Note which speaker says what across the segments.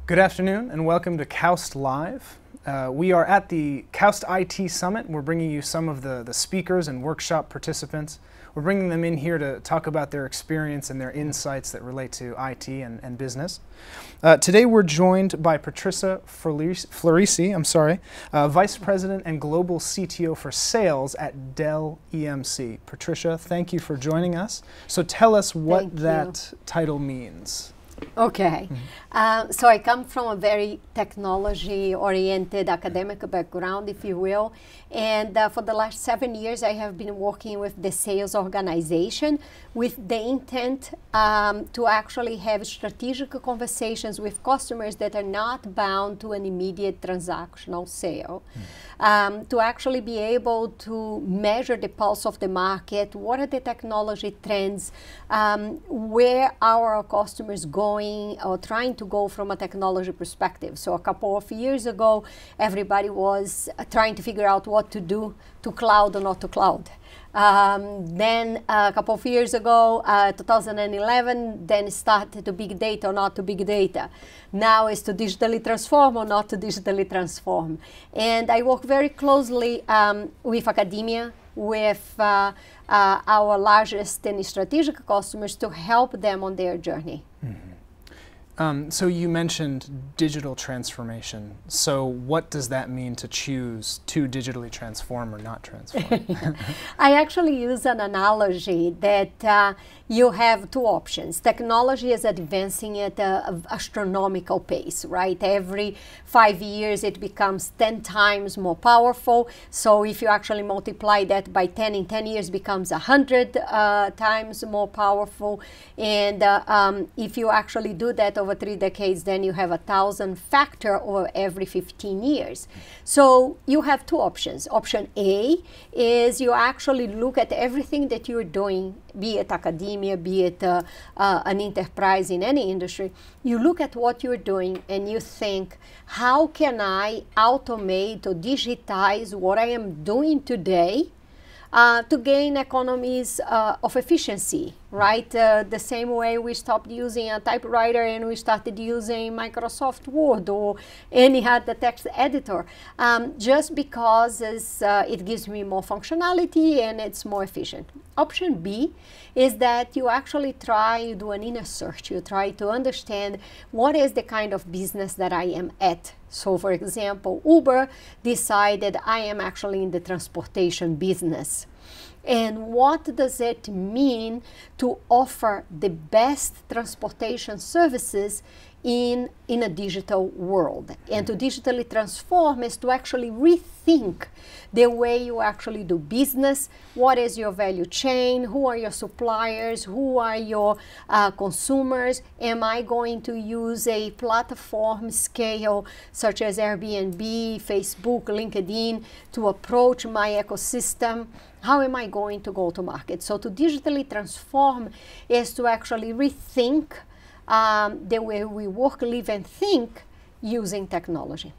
Speaker 1: Good afternoon and welcome to KAUST Live. We are at the KAUST IT Summit. We're bringing you some of the speakers and workshop participants. We're bringing them in here to talk about their experience and their insights that relate to IT and business. Today we're joined by Patricia Florissi, Vice President and Global CTO for Sales at DELL EMC. Patricia, thank you for joining us. So tell us what that title means.
Speaker 2: Okay, so I come from a very technology-oriented academic background, if you will, and for the last 7 years I have been working with the sales organization with the intent to actually have strategic conversations with customers that are not bound to an immediate transactional sale. To actually be able to measure the pulse of the market, what are the technology trends, where are our customers going or trying to go from a technology perspective. So a couple of years ago, everybody was trying to figure out what to do to cloud or not to cloud. Then a couple of years ago, 2011, then started to big data or not to big data. Now it's to digitally transform or not to digitally transform. And I work very closely with academia, with our largest and strategic customers to help them on their journey.
Speaker 1: So you mentioned digital transformation. So what does that mean to choose to digitally transform or not transform?
Speaker 2: I actually use an analogy that you have two options. Technology is advancing at an astronomical pace, right? Every 5 years it becomes 10 times more powerful. So if you actually multiply that by 10, in 10 years becomes 100 times more powerful. And if you actually do that over 3 decades, then you have 1,000 factor over every 15 years. So you have two options. Option A is you actually look at everything that you're doing, be it academia, be it an enterprise in any industry. You look at what you're doing and you think, how can I automate or digitize what I am doing today to gain economies of efficiency, right? The same way we stopped using a typewriter and we started using Microsoft Word or any other text editor, just because it gives me more functionality and it's more efficient. Option B is that you actually do an inner search. You try to understand what is the kind of business that I am at. So for example, Uber decided I am actually in the transportation business. And what does it mean to offer the best transportation services in a digital world? And to digitally transform is to actually rethink the way you actually do business. What is your value chain? Who are your suppliers? Who are your consumers? Am I going to use a platform scale such as Airbnb, Facebook, LinkedIn to approach my ecosystem? How am I going to go to market? So to digitally transform is to actually rethink the way we work, live, and think using technology.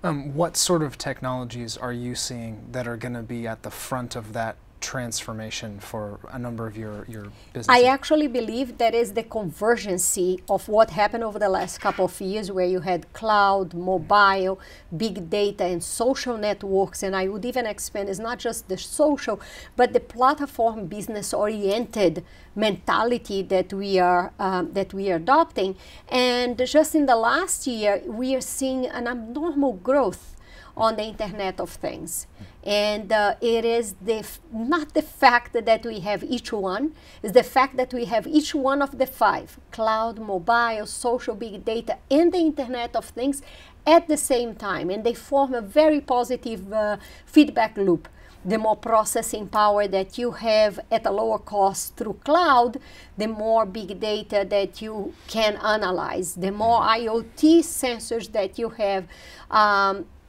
Speaker 1: What sort of technologies are you seeing that are going to be at the front of that transformation for a number of your businesses?
Speaker 2: I actually believe that is the convergence of what happened over the last couple of years, where you had cloud, mobile, big data, and social networks. And I would even expand, it's not just the social, but the platform business-oriented mentality that we are adopting. And just in the last year, we are seeing an abnormal growth on the Internet of Things. And it is not the fact that we have each one, it's the fact that we have each one of the 5, cloud, mobile, social, big data, and the Internet of Things at the same time. And they form a very positive feedback loop. The more processing power that you have at a lower cost through cloud, the more big data that you can analyze, the more IoT sensors that you have,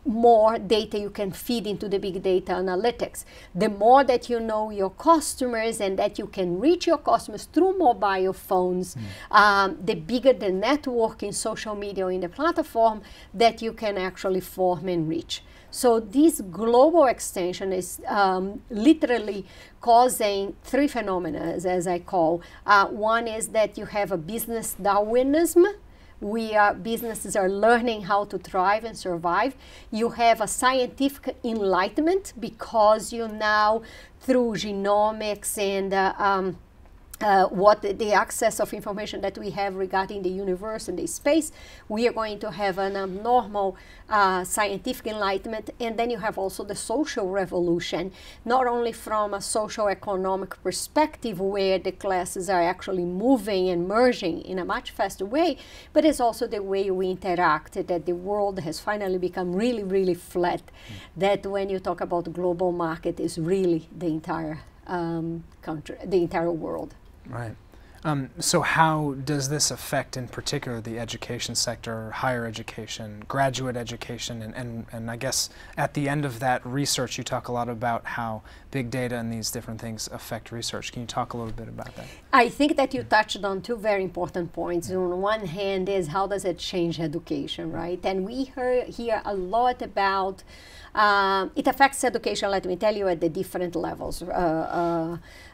Speaker 2: more data you can feed into the big data analytics. The more that you know your customers and that you can reach your customers through mobile phones, the bigger the network in social media or in the platform that you can actually form and reach. So this global extension is literally causing 3 phenomena, as I call. One is that you have a business Darwinism, businesses are learning how to thrive and survive. You have a scientific enlightenment because you now, through genomics and the access of information that we have regarding the universe and the space, we are going to have an abnormal scientific enlightenment. And then you have also the social revolution, not only from a social economic perspective where the classes are actually moving and merging in a much faster way, but it's also the way we interact, that the world has finally become really, really flat. That when you talk about global market is really the entire country, the entire world.
Speaker 1: Right. So how does this affect in particular the education sector, higher education, graduate education, and I guess at the end of that research you talk a lot about how big data and these different things affect research. Can you talk a little bit about that?
Speaker 2: I think that you touched on two very important points. On one hand is how does it change education, right? And we hear a lot about it affects education, let me tell you, at the different levels.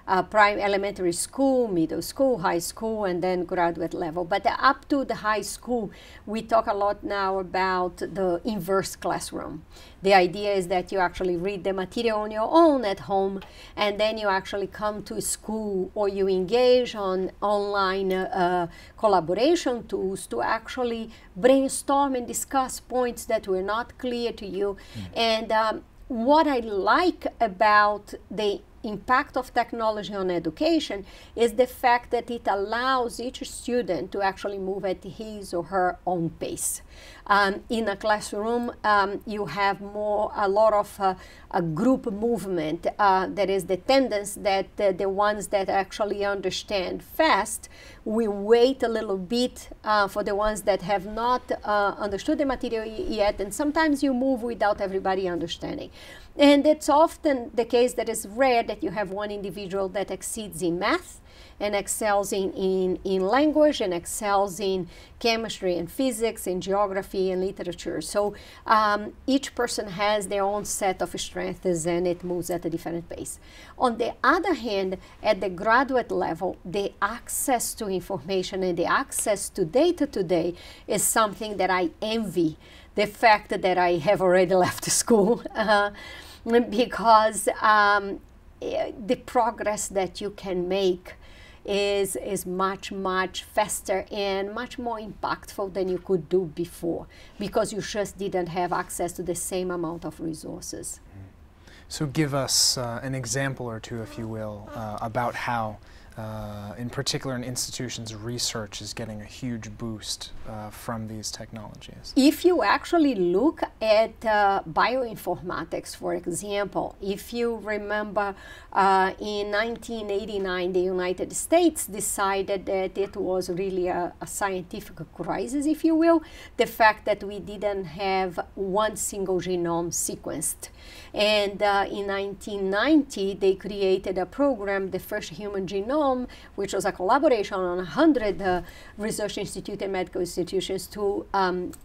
Speaker 2: Elementary school, middle school, high school, and then graduate level. But up to the high school, we talk a lot now about the inverse classroom. The idea is that you actually read the material on your own at home, and then you actually come to school or you engage on online collaboration tools to actually brainstorm and discuss points that were not clear to you. And what I like about the impact of technology on education is the fact that it allows each student to actually move at his or her own pace. In a classroom, you have a lot of a group movement. There is the tendency that the ones that actually understand fast will wait a little bit for the ones that have not understood the material yet, and sometimes you move without everybody understanding. And it's often the case that it's rare that you have one individual that exceeds in math and excels in language and excels in chemistry and physics and geography and literature. So each person has their own set of strengths and it moves at a different pace. On the other hand, at the graduate level, the access to information and the access to data today is something that I envy. The fact that I have already left school because the progress that you can make is much, much faster and much more impactful than you could do before because you just didn't have access to the same amount of resources.
Speaker 1: So give us an example or two, if you will, about how in particular in institutions, research is getting a huge boost from these technologies.
Speaker 2: If you actually look at bioinformatics, for example, if you remember in 1989, the United States decided that it was really a scientific crisis, if you will, the fact that we didn't have one single genome sequenced. And in 1990, they created a program, the first human genome, which was a collaboration on 100 research institutes and medical institutions to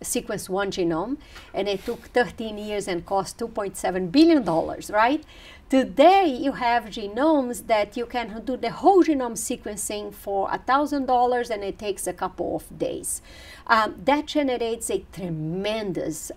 Speaker 2: sequence one genome. And it took 13 years and cost $2.7 billion, right? Today, you have genomes that you can do the whole genome sequencing for $1,000 and it takes a couple of days. That generates a tremendous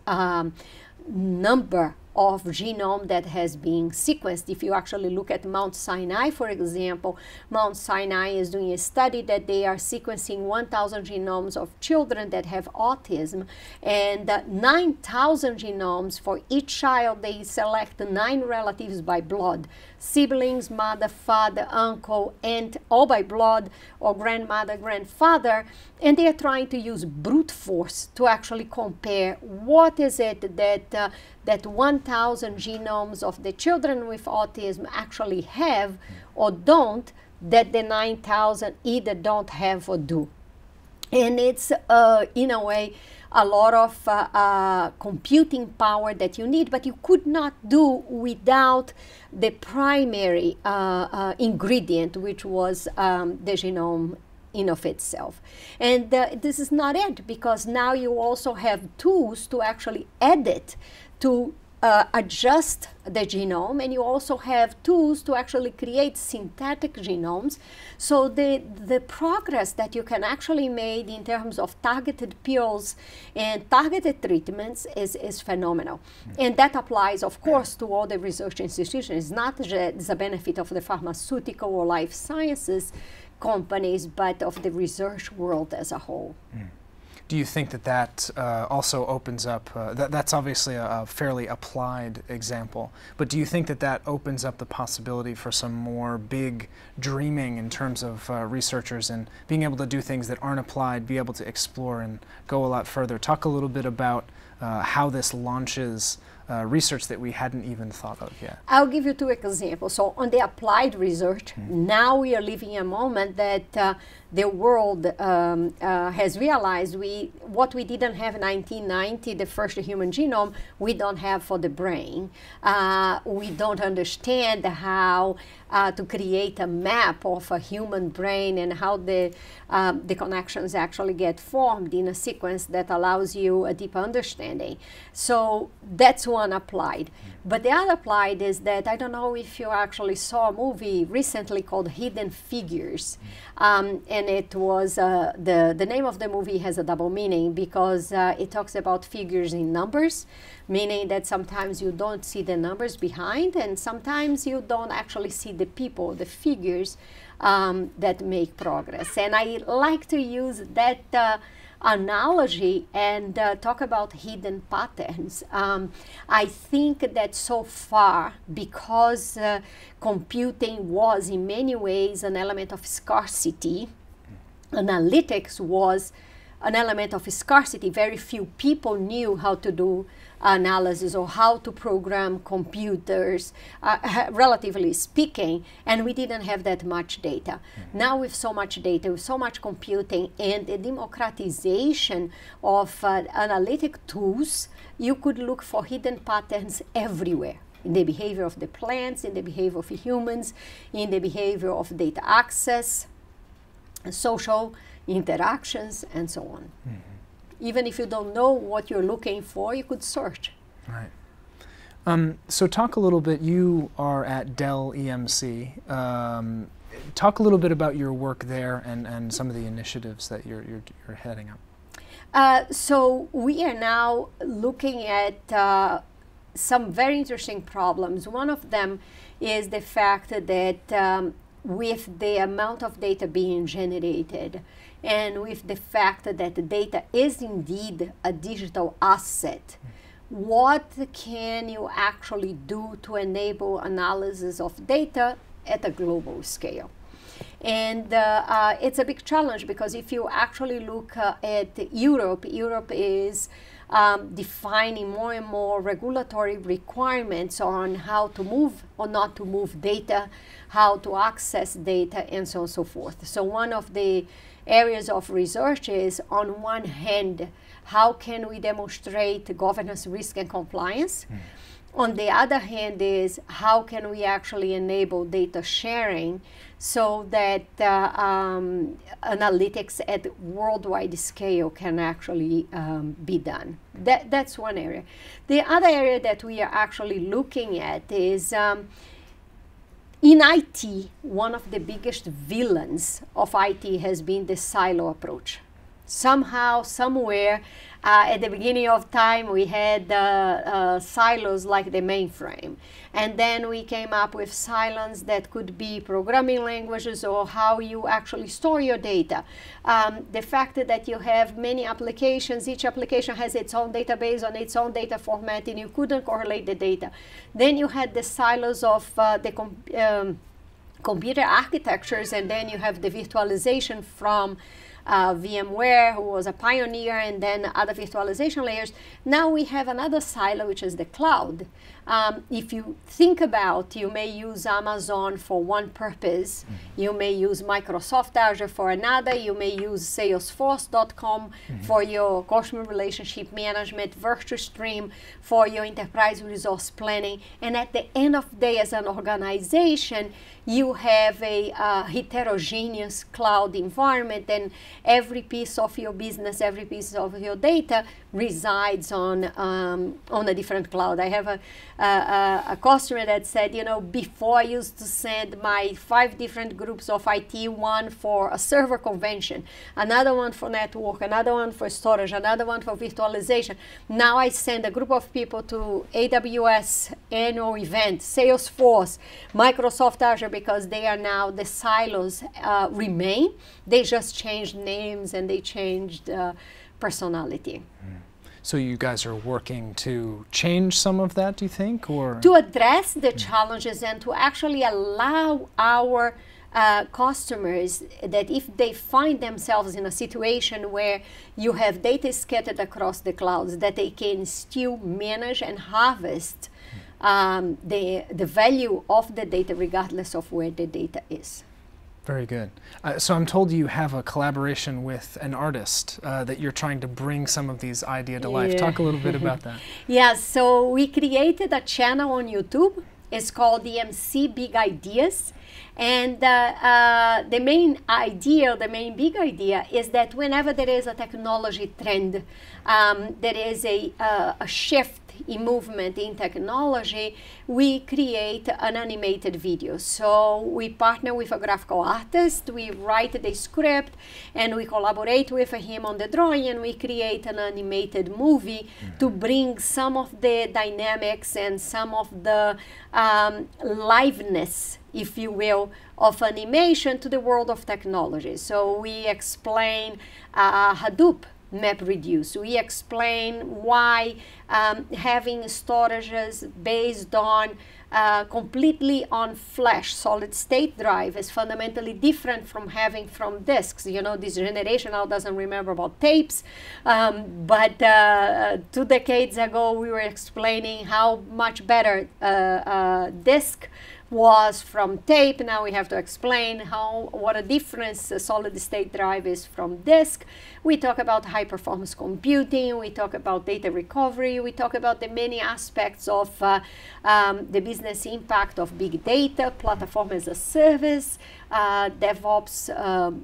Speaker 2: number of genome that has been sequenced. If you actually look at Mount Sinai, for example, Mount Sinai is doing a study that they are sequencing 1,000 genomes of children that have autism, and 9,000 genomes for each child. They select 9 relatives by blood, siblings, mother, father, uncle, aunt, all by blood, or grandmother, grandfather, and they are trying to use brute force to actually compare what is it that that 1,000 genomes of the children with autism actually have or don't, that the 9,000 either don't have or do. And it's, in a way, a lot of computing power that you need, but you could not do without the primary ingredient, which was the genome in of itself. And this is not it, because now you also have tools to actually edit, to adjust the genome, and you also have tools to actually create synthetic genomes. So the progress that you can actually make in terms of targeted pills and targeted treatments is phenomenal. And that applies, of course, to all the research institutions. It's not just the benefit of the pharmaceutical or life sciences companies, but of the research world as a whole.
Speaker 1: Do you think that that also opens up, that's obviously a fairly applied example, but do you think that that opens up the possibility for some more big dreaming in terms of researchers and being able to do things that aren't applied, be able to explore and go a lot further? Talk a little bit about how this launches research that we hadn't even thought of yet.
Speaker 2: I'll give you two examples. So on the applied research, now we are living a moment that the world has realized what we didn't have in 1990, the first human genome, we don't have for the brain. We don't understand how to create a map of a human brain and how the connections actually get formed in a sequence that allows you a deep understanding. So that's one applied. But the other applied is that, I don't know if you actually saw a movie recently called Hidden Figures. And it was, the name of the movie has a double meaning because it talks about figures in numbers, meaning that sometimes you don't see the numbers behind, and sometimes you don't actually see the people, the figures that make progress. And I like to use that analogy and talk about hidden patterns. I think that so far, because computing was in many ways an element of scarcity, analytics was an element of scarcity. Very few people knew how to do analysis or how to program computers, relatively speaking, and we didn't have that much data. Now with so much data, with so much computing and the democratization of analytic tools, you could look for hidden patterns everywhere. In the behavior of the plants, in the behavior of humans, in the behavior of data access, social interactions, and so on. Even if you don't know what you're looking for, you could search.
Speaker 1: Right. So talk a little bit, you are at DELL EMC. Talk a little bit about your work there and some of the initiatives that you're heading up.
Speaker 2: So we are now looking at some very interesting problems. One of them is the fact that with the amount of data being generated, and with the fact that the data is indeed a digital asset, what can you actually do to enable analysis of data at a global scale? And it's a big challenge, because if you actually look at Europe, Europe is defining more and more regulatory requirements on how to move or not to move data, how to access data, and so on and so forth. So one of the areas of research is, on one hand, how can we demonstrate governance, risk, and compliance? On the other hand is, how can we actually enable data sharing so that analytics at worldwide scale can actually be done? That's one area. The other area that we are actually looking at is, in IT, one of the biggest villains of IT has been the silo approach. Somehow, somewhere, at the beginning of time, we had silos like the mainframe. And then we came up with silos that could be programming languages or how you actually store your data. The fact that you have many applications, each application has its own database on its own data format, and you couldn't correlate the data. Then you had the silos of the computer architectures, and then you have the virtualization from VMware, who was a pioneer, and then other virtualization layers. Now we have another silo, which is the cloud. If you think about, you may use Amazon for one purpose, you may use Microsoft Azure for another, you may use Salesforce.com for your customer relationship management, VirtuStream for your enterprise resource planning, and at the end of the day, as an organization, you have a heterogeneous cloud environment, every piece of your business, every piece of your data resides on a different cloud. I have a customer that said, you know, before I used to send my 5 different groups of IT, one for a server convention, another one for network, another one for storage, another one for virtualization. Now I send a group of people to AWS annual event, Salesforce, Microsoft Azure, because they are now, the silos remain. They just changed names and they changed personality.
Speaker 1: So you guys are working to change some of that, do you think? Or
Speaker 2: to address the challenges and to actually allow our customers that if they find themselves in a situation where you have data scattered across the clouds, that they can still manage and harvest the value of the data regardless of where the data is.
Speaker 1: Very good. So I'm told you have a collaboration with an artist that you're trying to bring some of these ideas to life. Talk a little bit about that.
Speaker 2: Yes, so we created a channel on YouTube. It's called DELL Big Ideas. And the main idea, the main big idea is that whenever there is a technology trend, there is a shift in movement in technology, we create an animated video. So we partner with a graphical artist, we write the script, and we collaborate with him on the drawing, and we create an animated movie to bring some of the dynamics and some of the liveness, if you will, of animation to the world of technology. So we explain Hadoop MapReduce. We explain why having storages based on completely on flash solid state drive is fundamentally different from having from disks. You know, this generation now doesn't remember about tapes, but 2 decades ago we were explaining how much better disk was from tape. Now we have to explain what a difference a solid state drive is from disk. We talk about high performance computing, we talk about data recovery, we talk about the many aspects of the business impact of big data, platform as a service, DevOps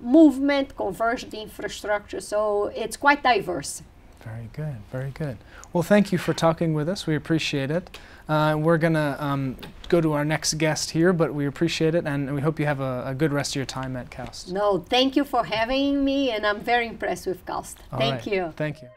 Speaker 2: movement, converged infrastructure. So it's quite diverse.
Speaker 1: Very good, very good. Well, thank you for talking with us. We appreciate it. We're going to go to our next guest here, but we appreciate it, and we hope you have a good rest of your time at KAUST.
Speaker 2: No, thank you for having me, and I'm very impressed with KAUST. Thank you.
Speaker 1: Thank you.